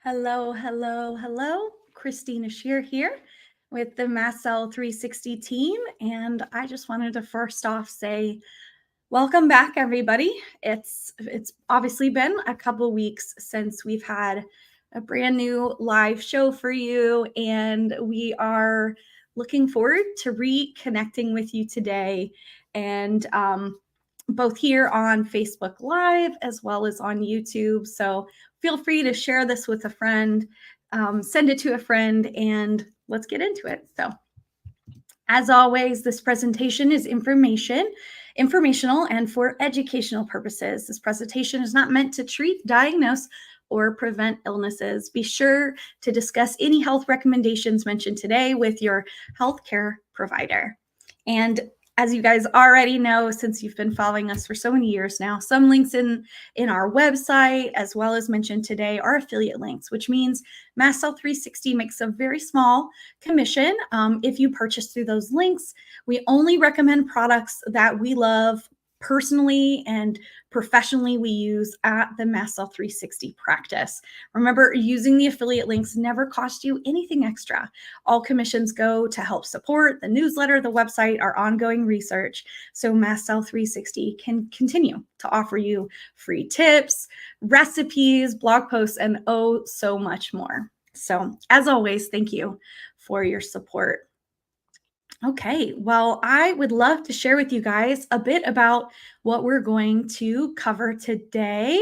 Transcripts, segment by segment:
Hello, hello, hello. Christina Shear here with the Mast Cell 360 team. And I just wanted to first off say, welcome back, everybody. It's obviously been a couple weeks since we've had a brand new live show for you. And we are looking forward to reconnecting with you today. And both here on Facebook Live as well as on YouTube. So feel free to share this with a friend, send it to a friend, and let's get into it. So as always, this presentation is informational and for educational purposes. This presentation is not meant to treat, diagnose, or prevent illnesses. Be sure to discuss any health recommendations mentioned today with your healthcare provider. And as you guys already know, since you've been following us for so many years now, some links in our website, as well as mentioned today, are affiliate links, which means Mast Cell 360 makes a very small commission if you purchase through those links. We only recommend products that we love personally and professionally we use at the Mast Cell 360 practice. Remember, using the affiliate links never costs you anything extra. All commissions go to help support the newsletter, the website, our ongoing research, so Mast Cell 360 can continue to offer you free tips, recipes, blog posts, and oh, so much more. So as always, thank you for your support. Okay, well, I would love to share with you guys a bit about what we're going to cover today.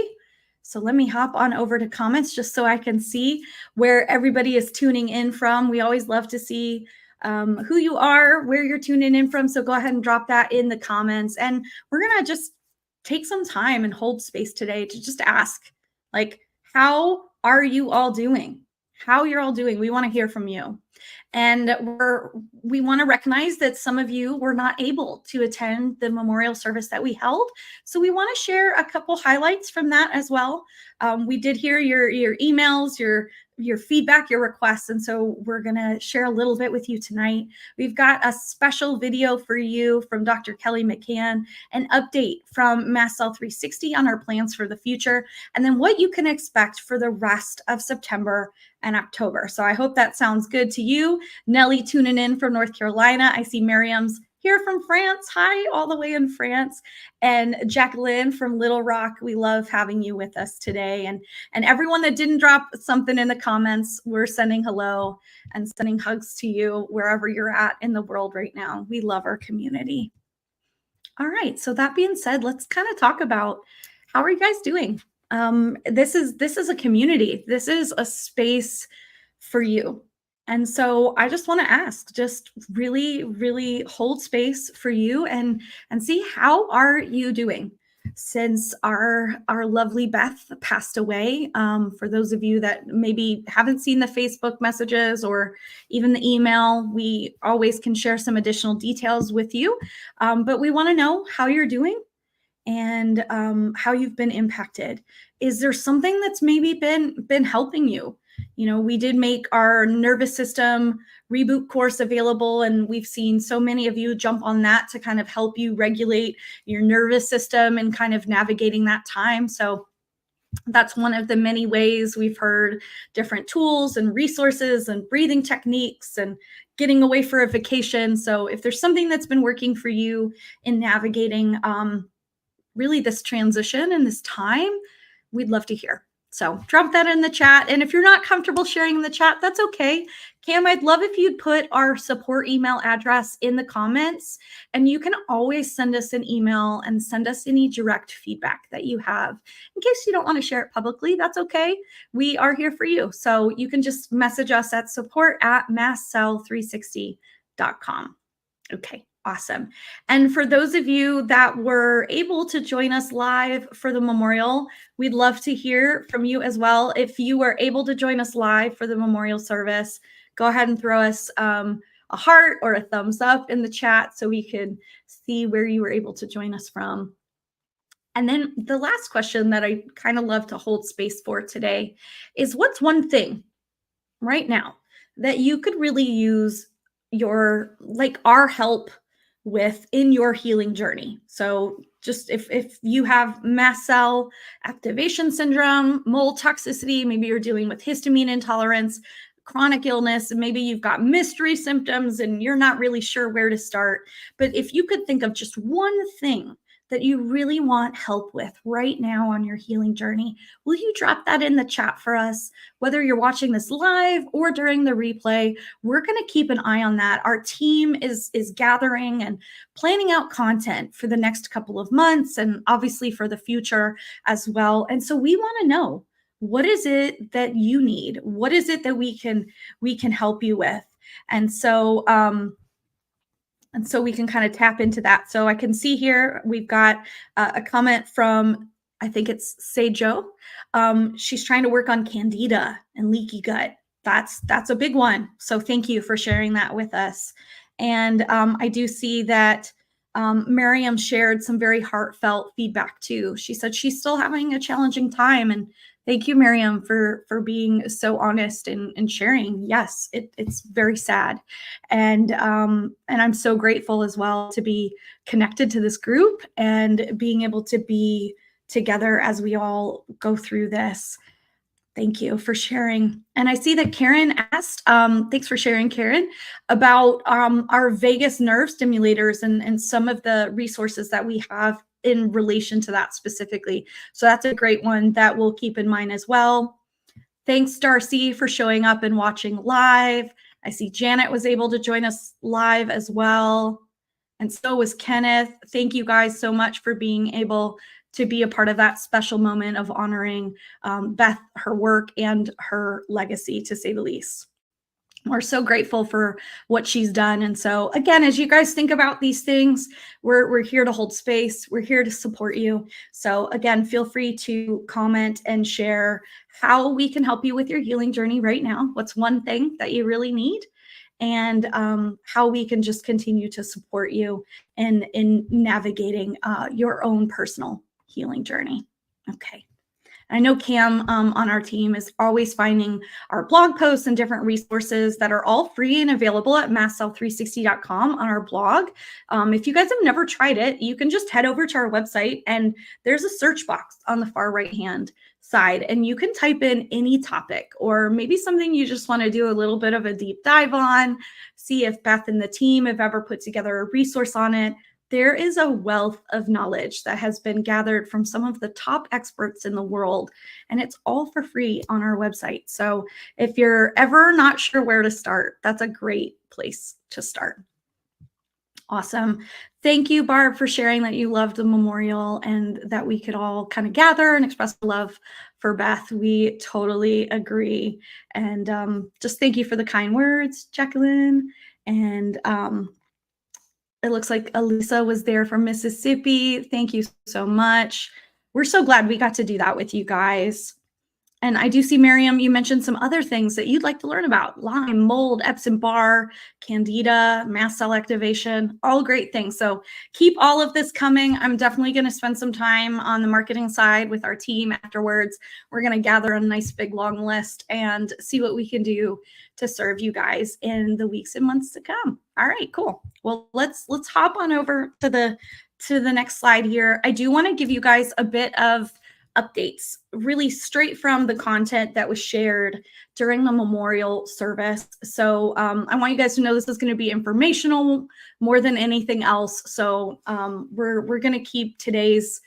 So let me hop on over to comments just so I can see where everybody is tuning in from. We always love to see who you are, where you're tuning in from. So go ahead and drop that in the comments. And we're going to just take some time and hold space today to just ask, like, how are you all doing? How you're all doing? We want to hear from you. And we want to recognize that some of you were not able to attend the memorial service that we held. So we want to share a couple highlights from that as well. We did hear your emails, your feedback, your requests. And so we're going to share a little bit with you tonight. We've got a special video for you from Dr. Kelly McCann, an update from Mast Cell 360 on our plans for the future, and then what you can expect for the rest of September and October. So I hope that sounds good to you. Nellie tuning in from North Carolina. I see Miriam's here from France. Hi, all the way in France. And Jacqueline from Little Rock. We love having you with us today. And everyone that didn't drop something in the comments, we're sending hello and sending hugs to you wherever you're at in the world right now. We love our community. All right. So that being said, let's kind of talk about how are you guys doing? This is a community. This is a space for you. And so I just want to ask, just really, really hold space for you and see how are you doing since our lovely Beth passed away. For those of you that maybe haven't seen the Facebook messages or even the email, we always can share some additional details with you. But we want to know how you're doing and how you've been impacted. Is there something that's maybe been helping you? You know, we did make our nervous system reboot course available, and we've seen so many of you jump on that to kind of help you regulate your nervous system and kind of navigating that time. So that's one of the many ways we've heard different tools and resources and breathing techniques and getting away for a vacation. So if there's something that's been working for you in navigating really this transition and this time, we'd love to hear. So drop that in the chat. And if you're not comfortable sharing in the chat, that's okay. Cam, I'd love if you'd put our support email address in the comments, and you can always send us an email and send us any direct feedback that you have. In case you don't want to share it publicly, that's okay. We are here for you. So you can just message us at support@mastcell360.com. Okay. Awesome. And for those of you that were able to join us live for the memorial, we'd love to hear from you as well. If you were able to join us live for the memorial service, go ahead and throw us a heart or a thumbs up in the chat so we can see where you were able to join us from. And then the last question that I kind of love to hold space for today is, what's one thing right now that you could really use our help in your healing journey. So just if you have mast cell activation syndrome, mold toxicity, maybe you're dealing with histamine intolerance, chronic illness, and maybe you've got mystery symptoms and you're not really sure where to start. But if you could think of just one thing that you really want help with right now on your healing journey, will you drop that in the chat for us? Whether you're watching this live or during the replay, we're going to keep an eye on that. Our team is gathering and planning out content for the next couple of months and obviously for the future as well. And so we want to know, what is it that you need? What is it that we can help you with? And so we can kind of tap into that. So I can see here we've got a comment from, I think it's Sejo. She's trying to work on candida and leaky gut. That's a big one. So thank you for sharing that with us. And I do see that Miriam shared some very heartfelt feedback too. She said she's still having a challenging time, and thank you, Miriam, for being so honest and sharing. Yes, it's very sad, and I'm so grateful as well to be connected to this group and being able to be together as we all go through this. Thank you for sharing. And I see that Karen asked, thanks for sharing, Karen, about our vagus nerve stimulators and some of the resources that we have in relation to that specifically. So that's a great one that we'll keep in mind as well. Thanks, Darcy, for showing up and watching live. I see Janet was able to join us live as well. And so was Kenneth. Thank you guys so much for being able to be a part of that special moment of honoring Beth, her work, and her legacy, to say the least. We're so grateful for what she's done. And so again, as you guys think about these things, we're here to hold space. We're here to support you. So again, feel free to comment and share how we can help you with your healing journey right now. What's one thing that you really need? And how we can just continue to support you in navigating your own personal healing journey. Okay. I know Cam on our team is always finding our blog posts and different resources that are all free and available at mastcell360.com on our blog. If you guys have never tried it, you can just head over to our website and there's a search box on the far right-hand side, and you can type in any topic or maybe something you just want to do a little bit of a deep dive on, see if Beth and the team have ever put together a resource on it. There is a wealth of knowledge that has been gathered from some of the top experts in the world, and it's all for free on our website. So if you're ever not sure where to start, that's a great place to start. Awesome. Thank you, Barb, for sharing that you loved the memorial and that we could all kind of gather and express love for Beth. We totally agree. And just thank you for the kind words, Jacqueline. And it looks like Elisa was there from Mississippi. Thank you so much. We're so glad we got to do that with you guys. And I do see, Miriam, you mentioned some other things that you'd like to learn about: Lyme, mold, Epstein-Barr, Candida, mast cell activation, all great things. So keep all of this coming. I'm definitely going to spend some time on the marketing side with our team afterwards. We're going to gather a nice big long list and see what we can do to serve you guys in the weeks and months to come. All right, cool. Well, let's hop on over to the next slide here. I do want to give you guys a bit of updates, really straight from the content that was shared during the memorial service. So I want you guys to know this is going to be informational more than anything else. So we're going to keep today's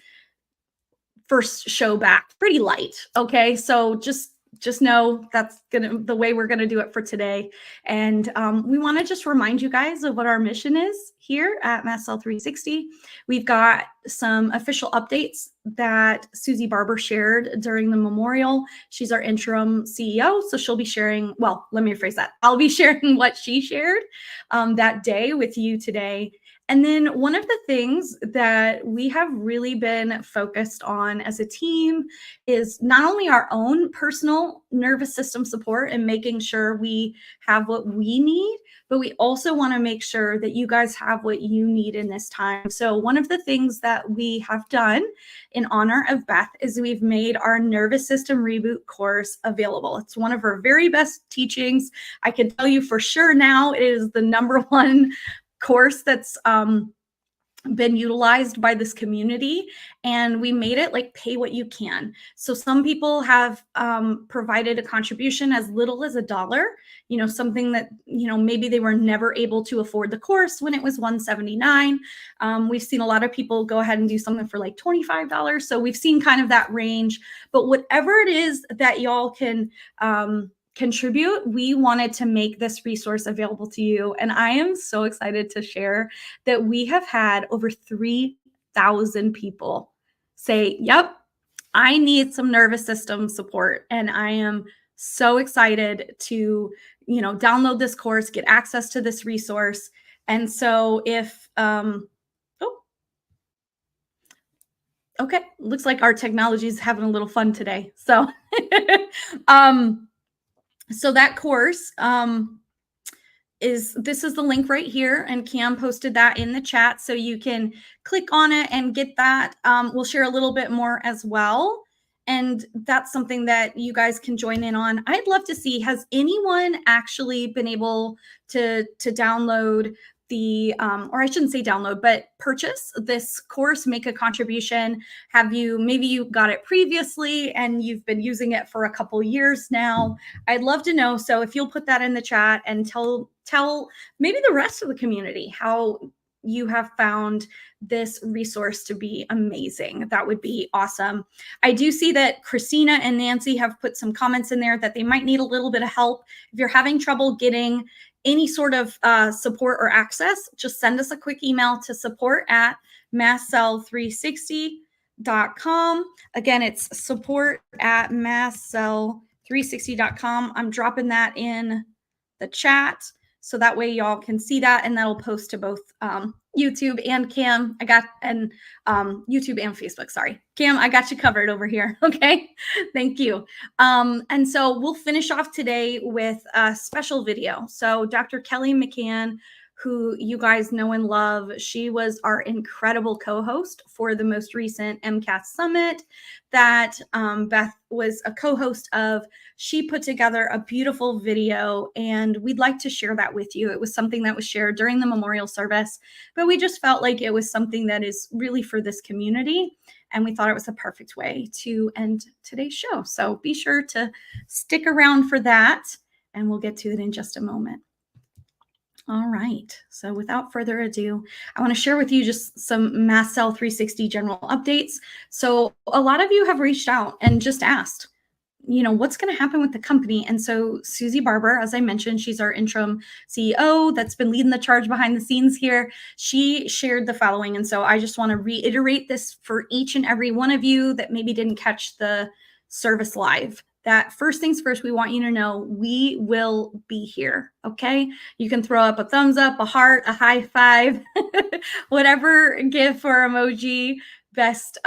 first show back pretty light. Okay, so just know that's the way we're gonna do it for today. And we want to just remind you guys of what our mission is here at Mast Cell 360. We've got some official updates that Susie Barber shared during the memorial. She's our interim CEO, so she'll be sharing, well, let me rephrase that. I'll be sharing what she shared that day with you today. And then one of the things that we have really been focused on as a team is not only our own personal nervous system support and making sure we have what we need, but we also want to make sure that you guys have what you need in this time. So one of the things that we have done in honor of Beth is we've made our nervous system reboot course available. It's one of her very best teachings. I can tell you for sure now it is the #1 course that's been utilized by this community, and we made it like pay what you can. So some people have provided a contribution as little as $1, something that maybe they were never able to afford the course when it was $179. We've seen a lot of people go ahead and do something for like $25, so we've seen kind of that range. But whatever it is that y'all can contribute, we wanted to make this resource available to you. And I am so excited to share that we have had over 3,000 people say, yep, I need some nervous system support. And I am so excited to, download this course, get access to this resource. And so if, okay, looks like our technology is having a little fun today. So, so that course, this is the link right here, and Cam posted that in the chat, so you can click on it and get that. We'll share a little bit more as well, and that's something that you guys can join in on. I'd love to see, has anyone actually been able to download the or I shouldn't say download, but purchase this course, make a contribution? Maybe you got it previously and you've been using it for a couple years now? I'd love to know. So if you'll put that in the chat and tell maybe the rest of the community how you have found this resource to be amazing, that would be awesome. I do see that Christina and Nancy have put some comments in there that they might need a little bit of help. If you're having trouble getting any sort of support or access, just send us a quick email to support@mastcell360.com. Again, it's support@mastcell360.com. I'm dropping that in the chat, so that way y'all can see that, and that'll post to both YouTube and Cam. YouTube and Facebook. Sorry, Cam, I got you covered over here. Okay, thank you. And so we'll finish off today with a special video. So Dr. Kelly McCann, who you guys know and love, she was our incredible co-host for the most recent MCAS Summit that Beth was a co-host of. She put together a beautiful video, and we'd like to share that with you. It was something that was shared during the memorial service, but we just felt like it was something that is really for this community, and we thought it was a perfect way to end today's show. So be sure to stick around for that, and we'll get to it in just a moment. All right, so without further ado, I want to share with you just some Mast Cell 360 general updates. So a lot of you have reached out and just asked, what's going to happen with the company? And so Susie Barber, as I mentioned, she's our interim CEO that's been leading the charge behind the scenes here. She shared the following. And so I just want to reiterate this for each and every one of you that maybe didn't catch the service live. That first things first, we want you to know we will be here, okay? You can throw up a thumbs up, a heart, a high five, whatever GIF or emoji best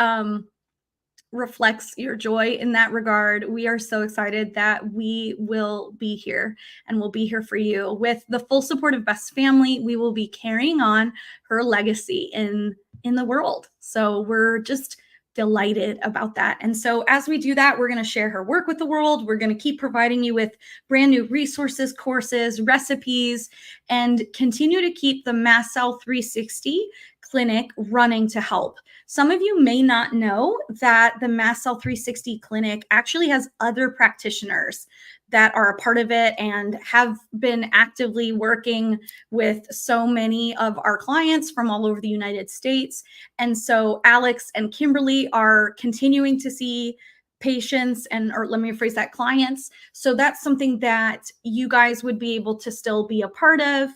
reflects your joy in that regard. We are so excited that we will be here, and we'll be here for you. With the full support of Beth's family, we will be carrying on her legacy in the world. So we're just delighted about that. And so as we do that, we're going to share her work with the world. We're going to keep providing you with brand new resources, courses, recipes, and continue to keep the Mast Cell 360 clinic running to help. Some of you may not know that the Mast Cell 360 clinic actually has other practitioners that are a part of it and have been actively working with so many of our clients from all over the United States. And so Alex and Kimberly are continuing to see patients or let me rephrase that, clients. So that's something that you guys would be able to still be a part of.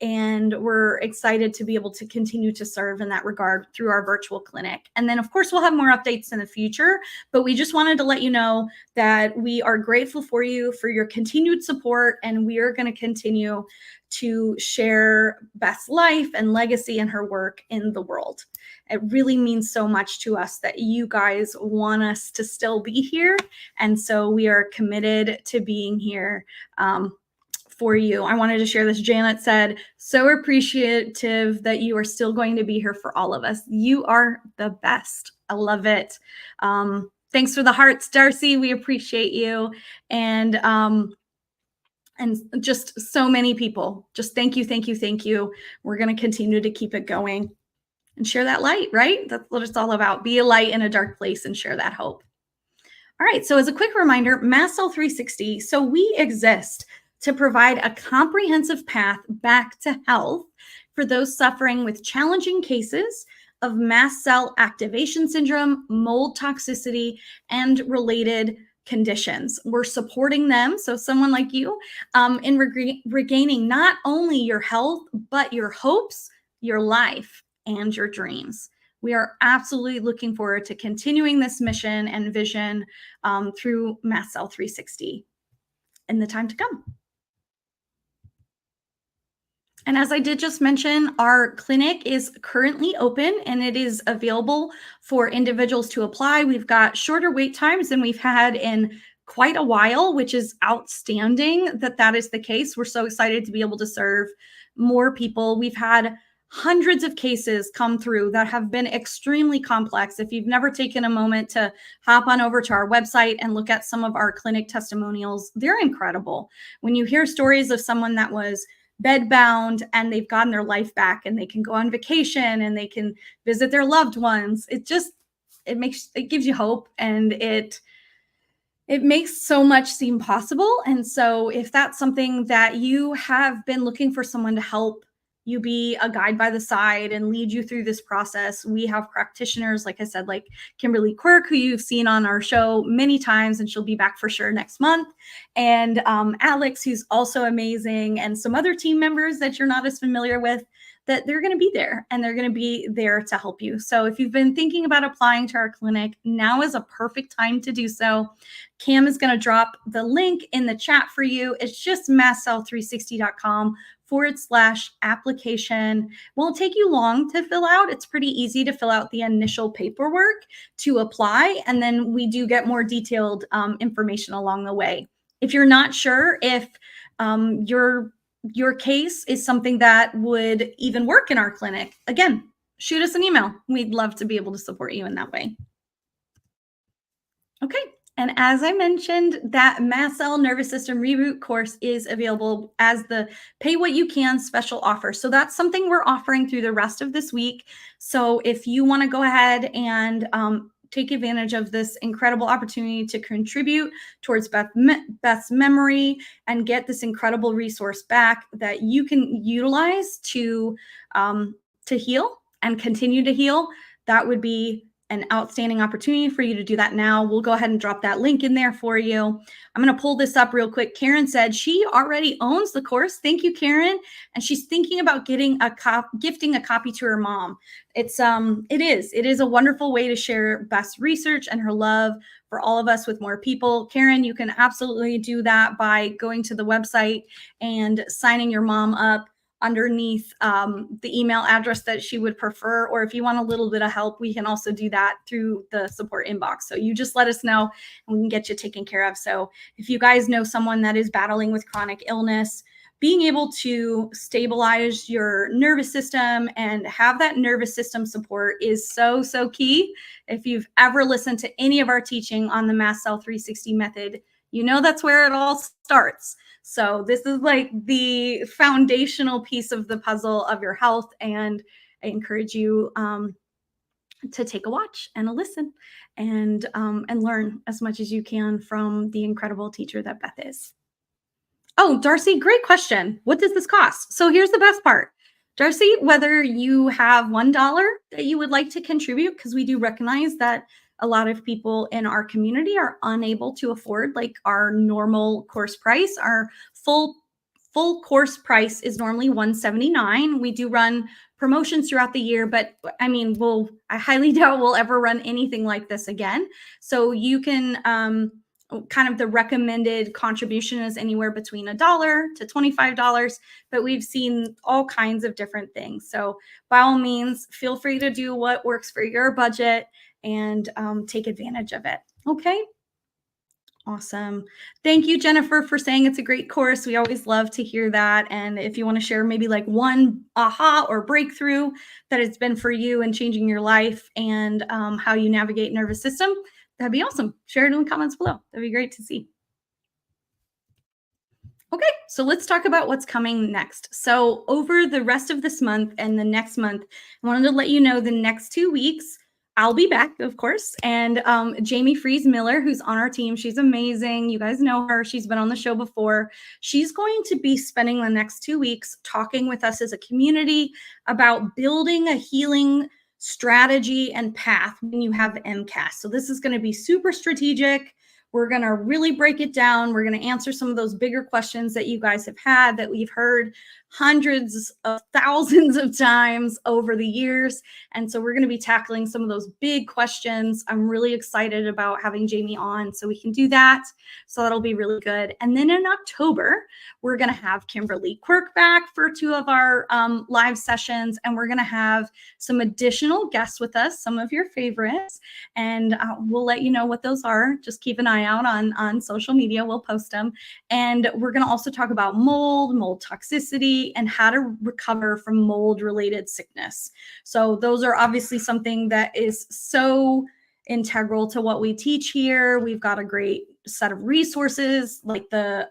And we're excited to be able to continue to serve in that regard through our virtual clinic. And then, of course, we'll have more updates in the future, but we just wanted to let you know that we are grateful for you, for your continued support, and we are going to continue to share Beth's life and legacy and her work in the world. It really means so much to us that you guys want us to still be here. And so we are committed to being here for you. I wanted to share this. Janet said, so appreciative that you are still going to be here for all of us. You are the best. I love it. Thanks for the hearts, Darcy. We appreciate you. And and just so many people. Just thank you, thank you, thank you. We're going to continue to keep it going and share that light, right? That's what it's all about. Be a light in a dark place and share that hope. All right, so as a quick reminder, Mast Cell 360, so we exist to provide a comprehensive path back to health for those suffering with challenging cases of mast cell activation syndrome, mold toxicity, and related conditions. We're supporting them, so someone like you, in regaining not only your health, but your hopes, your life, and your dreams. We are absolutely looking forward to continuing this mission and vision through Mast Cell 360 in the time to come. And as I did just mention, our clinic is currently open and it is available for individuals to apply. We've got shorter wait times than we've had in quite a while, which is outstanding that that is the case. We're so excited to be able to serve more people. We've had hundreds of cases come through that have been extremely complex. If you've never taken a moment to hop on over to our website and look at some of our clinic testimonials, they're incredible. When you hear stories of someone that was bedbound and they've gotten their life back and they can go on vacation and they can visit their loved ones, it gives you hope, and it makes so much seem possible. And so if that's something that you have been looking for someone to help you be a guide by the side and lead you through this process, we have practitioners, like I said, like Kimberly Quirk, who you've seen on our show many times, and she'll be back for sure next month. And Alex, who's also amazing, and some other team members that you're not as familiar with, that they're going to be there and they're going to be there to help you. So if you've been thinking about applying to our clinic, now is a perfect time to do so. Cam is going to drop the link in the chat for you. It's just mastcell360.com/application. Won't take you long to fill out. It's pretty easy to fill out the initial paperwork to apply, and then we do get more detailed information along the way. If you're not sure if your case is something that would even work in our clinic, again, shoot us an email. We'd love to be able to support you in that way. Okay. And as I mentioned, that Mast Cell Nervous System Reboot course is available as the Pay What You Can special offer. So that's something we're offering through the rest of this week. So if you want to go ahead and take advantage of this incredible opportunity to contribute towards Beth's memory and get this incredible resource back that you can utilize to heal and continue to heal, that would be an outstanding opportunity for you to do that now. We'll go ahead and drop that link in there for you. I'm going to pull this up real quick. Karen said she already owns the course. Thank you, Karen. And she's thinking about gifting a copy to her mom. It is a wonderful way to share Beth's research and her love for all of us with more people. Karen, you can absolutely do that by going to the website and signing your mom up underneath the email address that she would prefer. Or if you want a little bit of help, we can also do that through the support inbox. So you just let us know and we can get you taken care of. So if you guys know someone that is battling with chronic illness, being able to stabilize your nervous system and have that nervous system support is so, so key. If you've ever listened to any of our teaching on the Mast Cell 360 method, you know that's where it all starts. So this is like the foundational piece of the puzzle of your health. And I encourage you to take a watch and a listen and learn as much as you can from the incredible teacher that Beth is. Oh, Darcy, great question. What does this cost? So here's the best part. Darcy, whether you have $1 that you would like to contribute, because we do recognize that a lot of people in our community are unable to afford like our normal course price. Our full course price is normally $179. We do run promotions throughout the year, but I mean, I highly doubt we'll ever run anything like this again. So you can kind of the recommended contribution is anywhere between $1 to $25, but we've seen all kinds of different things. So by all means, feel free to do what works for your budget and take advantage of it. Okay. Awesome. Thank you, Jennifer, for saying it's a great course. We always love to hear that. And if you want to share maybe like one aha or breakthrough that it's been for you in changing your life and how you navigate nervous system, that'd be awesome. Share it in the comments below. That'd be great to see. Okay, so let's talk about what's coming next. So over the rest of this month and the next month, I wanted to let you know the next 2 weeks, I'll be back, of course. And Jamie Fries Miller, who's on our team, she's amazing. You guys know her. She's been on the show before. She's going to be spending the next 2 weeks talking with us as a community about building a healing strategy and path when you have MCAS. So this is going to be super strategic. We're going to really break it down. We're going to answer some of those bigger questions that you guys have had that we've heard hundreds of thousands of times over the years. And so we're going to be tackling some of those big questions. I'm really excited about having Jamie on so we can do that. So that'll be really good. And then in October, we're going to have Kimberly Quirk back for 2 of our live sessions. And we're going to have some additional guests with us, some of your favorites. And we'll let you know what those are. Just keep an eye out on social media. We'll post them. And we're going to also talk about mold toxicity, and how to recover from mold-related sickness. So those are obviously something that is so integral to what we teach here. We've got a great set of resources, like the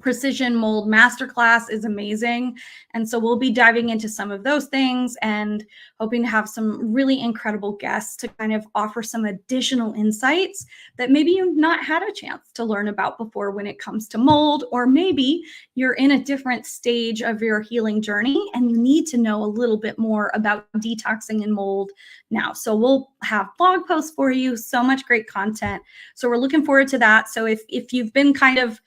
Precision Mold Masterclass is amazing. And so we'll be diving into some of those things and hoping to have some really incredible guests to kind of offer some additional insights that maybe you've not had a chance to learn about before when it comes to mold, or maybe you're in a different stage of your healing journey and you need to know a little bit more about detoxing and mold now. So we'll have blog posts for you, so much great content. So we're looking forward to that. So if you've been kind of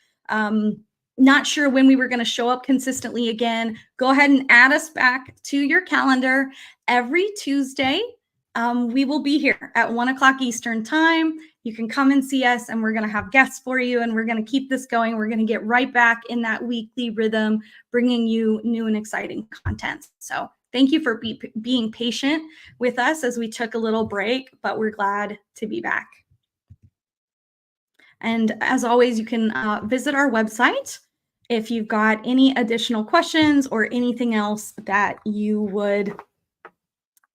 not sure when we were going to show up consistently again, go ahead and add us back to your calendar. Every Tuesday, we will be here at 1 o'clock Eastern time. You can come and see us, and we're going to have guests for you, and we're going to keep this going. We're going to get right back in that weekly rhythm, bringing you new and exciting content. So thank you for being patient with us as we took a little break, but we're glad to be back. And as always, you can visit our website if you've got any additional questions or anything else that you would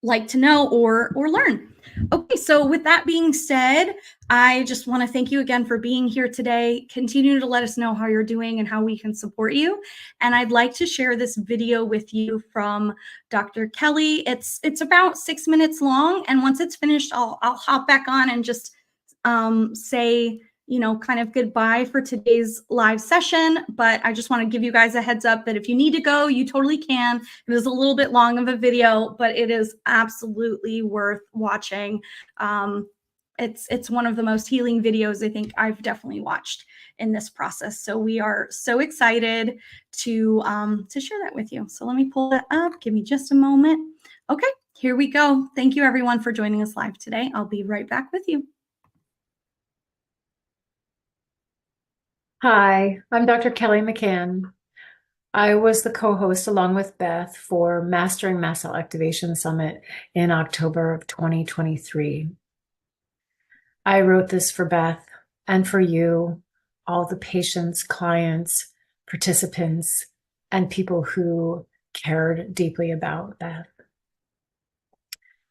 like to know or learn. Okay, so with that being said, I just want to thank you again for being here today. Continue to let us know how you're doing and how we can support you. And I'd like to share this video with you from Dr. Kelly. It's about 6 minutes long, and once it's finished, I'll hop back on and just say, kind of goodbye for today's live session. But I just want to give you guys a heads up that if you need to go, you totally can. It is a little bit long of a video, but it is absolutely worth watching. It's one of the most healing videos I think I've definitely watched in this process. So we are so excited to share that with you. So let me pull that up. Give me just a moment. Okay, here we go. Thank you everyone for joining us live today. I'll be right back with you. Hi, I'm Dr. Kelly McCann. I was the co-host along with Beth for Mastering Mast Cell Activation Summit in October of 2023. I wrote this for Beth and for you, all the patients, clients, participants, and people who cared deeply about Beth.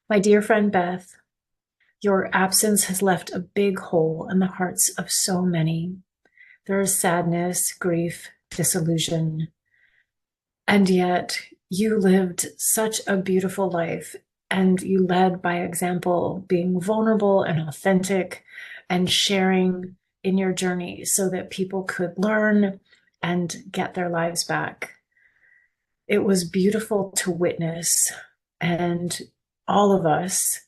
My dear friend Beth, your absence has left a big hole in the hearts of so many. There is sadness, grief, disillusion. And yet you lived such a beautiful life, and you led by example, being vulnerable and authentic and sharing in your journey so that people could learn and get their lives back. It was beautiful to witness, and all of us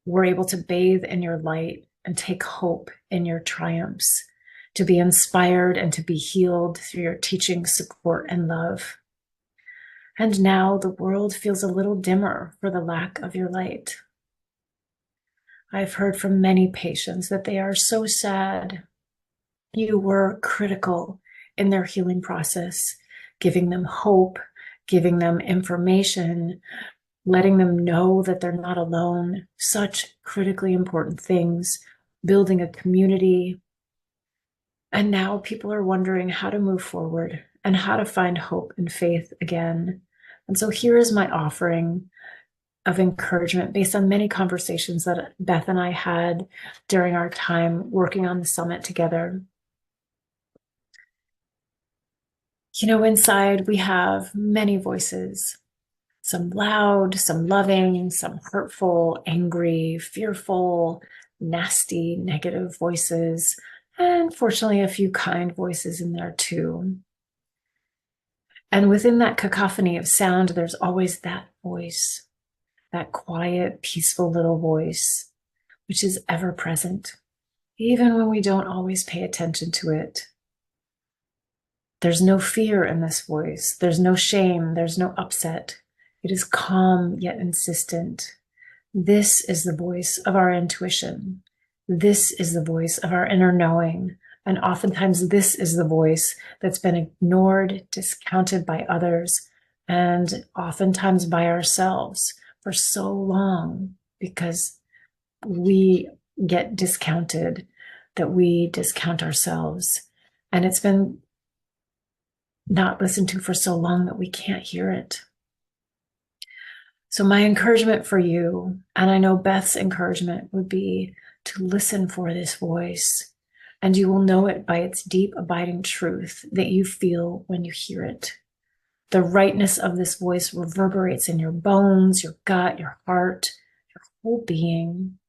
were able to bathe in your light and take hope in your triumphs, to be inspired and to be healed through your teaching, support, and love. And now the world feels a little dimmer for the lack of your light. I've heard from many patients that they are so sad. You were critical in their healing process, giving them hope, giving them information, letting them know that they're not alone. Such critically important things, building a community. And now people are wondering how to move forward and how to find hope and faith again. And so here is my offering of encouragement based on many conversations that Beth and I had during our time working on the summit together. Inside we have many voices, some loud, some loving, some hurtful, angry, fearful, nasty, negative voices, and fortunately, a few kind voices in there too. And within that cacophony of sound, there's always that voice, that quiet, peaceful little voice, which is ever present, even when we don't always pay attention to it. There's no fear in this voice. There's no shame. There's no upset. It is calm yet insistent. This is the voice of our intuition. This is the voice of our inner knowing. And oftentimes, this is the voice that's been ignored, discounted by others, and oftentimes by ourselves for so long because we get discounted, that we discount ourselves. And it's been not listened to for so long that we can't hear it. So my encouragement for you, and I know Beth's encouragement, would be to listen for this voice, and you will know it by its deep, abiding truth that you feel when you hear it. The rightness of this voice reverberates in your bones, your gut, your heart, your whole being.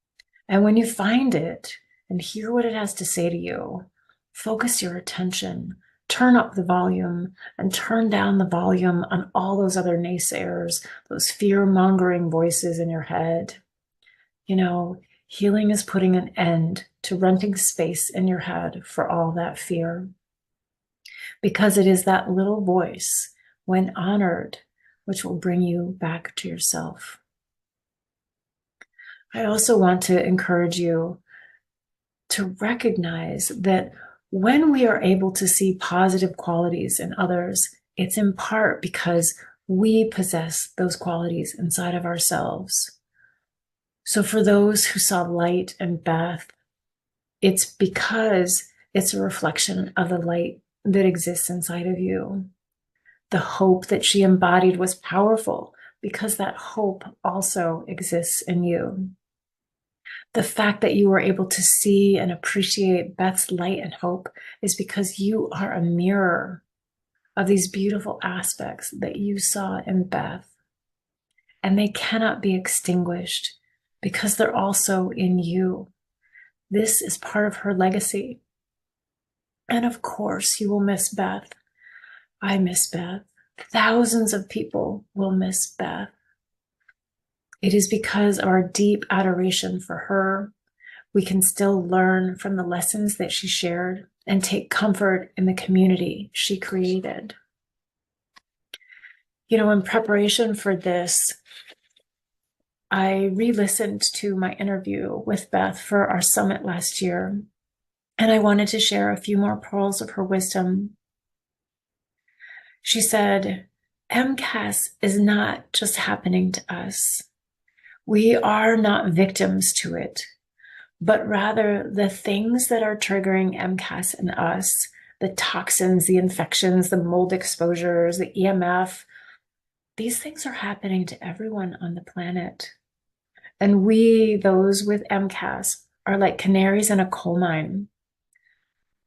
And when you find it and hear what it has to say to you, focus your attention, turn up the volume and turn down the volume on all those other naysayers, those fear-mongering voices in your head. Healing is putting an end to renting space in your head for all that fear. Because it is that little voice, when honored, which will bring you back to yourself. I also want to encourage you to recognize that when we are able to see positive qualities in others, it's in part because we possess those qualities inside of ourselves. So for those who saw light in Beth, it's because it's a reflection of the light that exists inside of you. The hope that she embodied was powerful because that hope also exists in you. The fact that you were able to see and appreciate Beth's light and hope is because you are a mirror of these beautiful aspects that you saw in Beth. And they cannot be extinguished because they're also in you. This is part of her legacy. And of course, you will miss Beth. I miss Beth. Thousands of people will miss Beth. It is because of our deep adoration for her we can still learn from the lessons that she shared and take comfort in the community she created. In preparation for this, I re-listened to my interview with Beth for our summit last year, and I wanted to share a few more pearls of her wisdom. She said, MCAS is not just happening to us. We are not victims to it, but rather the things that are triggering MCAS in us, the toxins, the infections, the mold exposures, the EMF, these things are happening to everyone on the planet. And we, those with MCAS, are like canaries in a coal mine.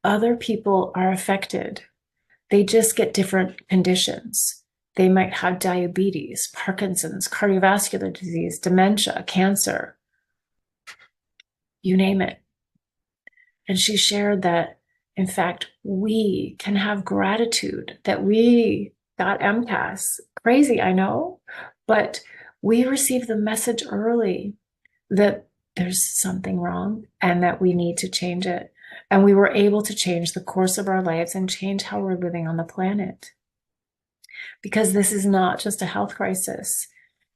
Other people are affected. They just get different conditions. They might have diabetes, Parkinson's, cardiovascular disease, dementia, cancer, you name it. And she shared that, in fact, we can have gratitude that we got MCAS. Crazy, I know, but we received the message early that there's something wrong and that we need to change it. And we were able to change the course of our lives and change how we're living on the planet. Because this is not just a health crisis,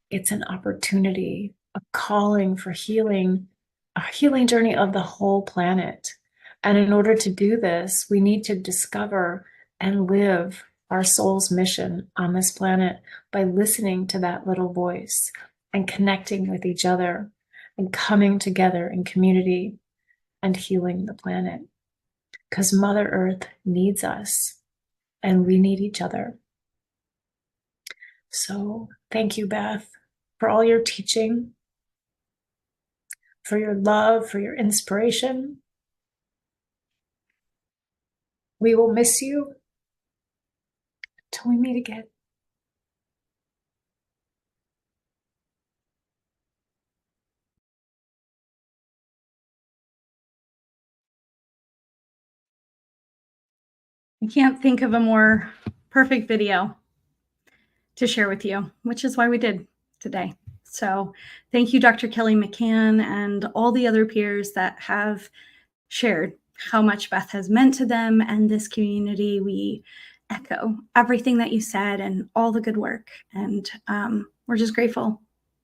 it's an opportunity, a calling for healing, a healing journey of the whole planet. And in order to do this, we need to discover and live our soul's mission on this planet by listening to that little voice and connecting with each other and coming together in community and healing the planet. Because Mother Earth needs us and we need each other. So thank you, Beth, for all your teaching, for your love, for your inspiration. We will miss you. Till we meet again. I can't think of a more perfect video to share with you, which is why we did today. So thank you, Dr. Kelly McCann, and all the other peers that have shared how much Beth has meant to them and this community. We echo everything that you said and all the good work. And we're just grateful.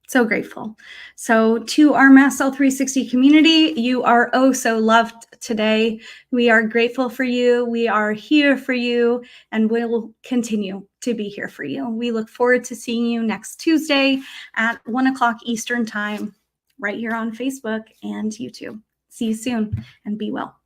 So grateful. So to our Mast Cell 360 community, you are oh so loved today. We are grateful for you. We are here for you, and we'll continue to be here for you. We look forward to seeing you next Tuesday at 1 o'clock Eastern time, right here on Facebook and YouTube. See you soon, and be well.